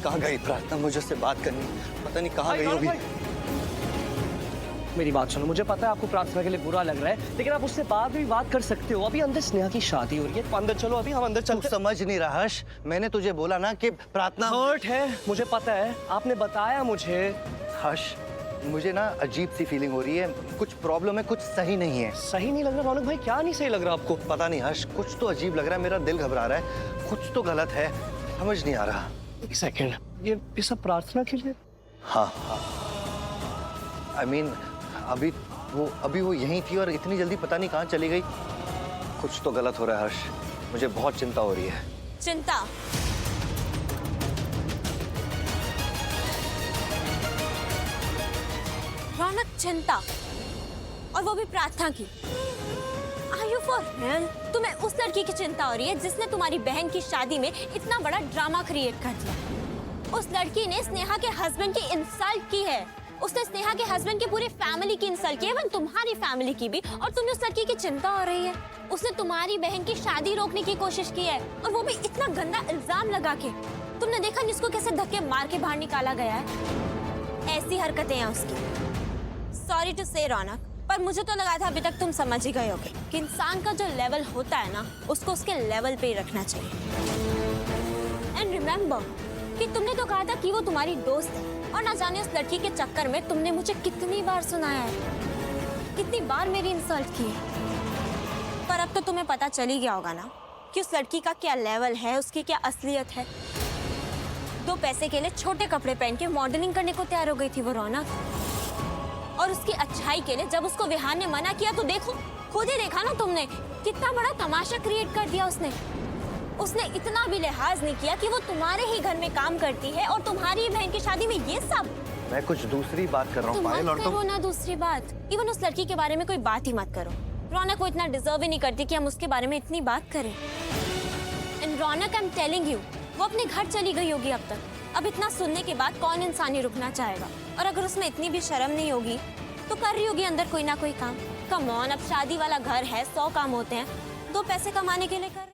कहाँ गई प्रार्थना? मुझे उससे बात करनी, पता नहीं कहाँ गई होगी। मेरी बात सुनो, मुझे पता है आपको प्रार्थना के लिए बुरा लग रहा है, लेकिन आप उससे बाद में भी बात कर सकते हो। अभी अंदर स्नेहा की शादी हो रही है, तो अंदर चलो, अभी हम अंदर तू चलते। समझ नहीं रहा हर्ष, मैंने तुझे बोला ना कि प्रार्थना हर्ट है, मुझे पता है, आपने बताया मुझे। हर्ष, मुझे ना अजीब सी फीलिंग हो रही है, कुछ प्रॉब्लम है, कुछ सही नहीं है। सही नहीं लग रहा रौनक भाई? क्या नहीं सही लग रहा आपको? पता नहीं हर्ष, कुछ तो अजीब लग रहा है, मेरा दिल घबरा रहा है, कुछ तो गलत है, समझ नहीं आ रहा। एक सेकेंड, ये सब प्रार्थना के लिए? हाँ हाँ, I mean, अभी वो यहीं थी और इतनी जल्दी पता नहीं कहाँ चली गई। कुछ तो गलत हो रहा है हर्ष, मुझे बहुत चिंता हो रही है। चिंता? रौनक, चिंता? और वो भी प्रार्थना की? Are you for real? तुम्हें उस लड़की की चिंता हो रही है जिसने तुम्हारी बहन की शादी में इतना बड़ा ड्रामा क्रिएट कर दिया। उस लड़की ने स्नेहा के हस्बैंड की इंसल्ट की है, उसने स्नेहा के हस्बैंड की पूरी फैमिली की इंसल्ट की है, इवन तुम्हारी फैमिली की भी, और तुम्हें उस लड़की की चिंता हो रही है। उसने तुम्हारी बहन की शादी रोकने की कोशिश की है, और वो भी इतना गंदा इल्जाम लगा के। तुमने देखा नहीं उसको कैसे धक्के मार के बाहर निकाला गया है? ऐसी हरकतें हैं उसकी। सॉरी टू से रौनक, पर मुझे तो लगा था अभी तक तुम समझ ही गए होगे कि इंसान का जो लेवल होता है ना, उसको उसके लेवल पे ही रखना चाहिए। एंड रिमेम्बर कि तुमने तो कहा था कि वो तुम्हारी दोस्त है, और ना जाने उस लड़की के चक्कर में तुमने मुझे कितनी बार सुनाया है, कितनी बार मेरी इंसल्ट की है। पर अब तो तुम्हें पता चल ही गया होगा ना कि उस लड़की का क्या लेवल है, उसकी क्या असलियत है। दो पैसे के लिए छोटे कपड़े पहन के मॉडलिंग करने को तैयार हो गई थी वो रौनक, और उसकी अच्छाई के लिए जब उसको विहान ने मना किया तो देखो, खुद ही देखा ना तुमने, कितना बड़ा तमाशा क्रिएट कर दिया उसने। उसने इतना भी लिहाज नहीं किया कि वो तुम्हारे ही घर में काम करती है और तुम्हारी बहन की शादी में ये सब। मैं कुछ दूसरी बात कर रहा हूँ पायल, और तुम ना दूसरी बात, इवन उस लड़की के बारे में कोई बात ही मत करो। रौनक वो इतना डिजर्व ही नहीं करती कि हम उसके बारे में इतनी बात करें। And Raunak, I am telling you, वो अपने घर चली गई होगी अब तक। अब इतना सुनने के बाद कौन इंसान ही रुकना चाहेगा? और अगर उसमें इतनी भी शर्म नहीं होगी तो कर रही होगी अंदर कोई ना कोई काम। कम ऑन, अब शादी वाला घर है, 100 काम होते हैं, 2 पैसे कमाने के लिए कर